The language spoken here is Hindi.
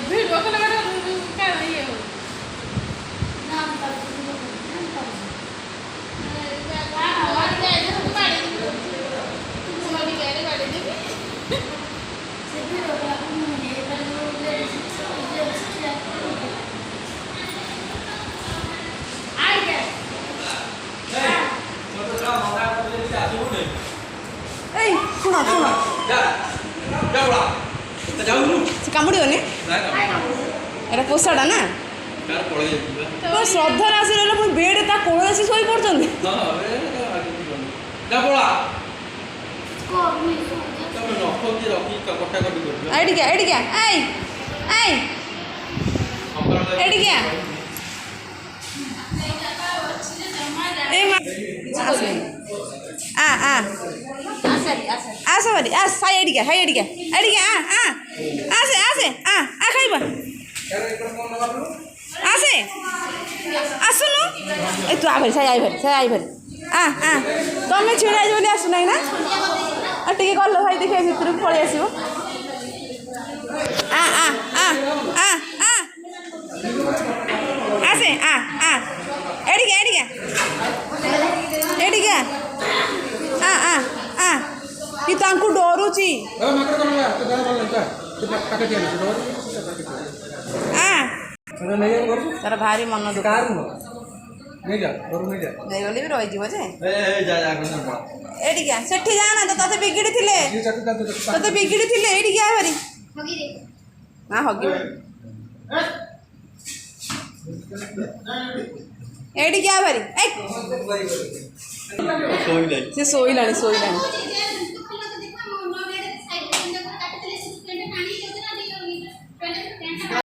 वीडियो कॉल कर क्या ये हो नाम का और क्या है तो बाड़ी तुम अभी कह रहे बाड़ी देवी से वीडियो कॉल मैंने पर आ गया ए सुनो सुनो से कामुड़िबनी एटा पोषाटा ना तो श्रद्धा आसी रहा पुणी बेड ता कोल आसी शोई पड़छन एडिके एडिके आई आई एडिके ए आसे आ आसे बरी आ साई एडिके एडिके आ आसे आ खाइबा आसे आसुनु ए तू आ भरी साई भरी आ तमें छिड़ा बोली आसुना ना आ टिके गल भाई देखे भितर पलि आसो आसे एडिके कि तांकु डरुची तार भारी मन दुख गली भी रही जे एडिके सेठी जाना तो तते बिगिड़ी थिले एडिके आ भारी ना हगी एडिके आ भारी से शोइलाणी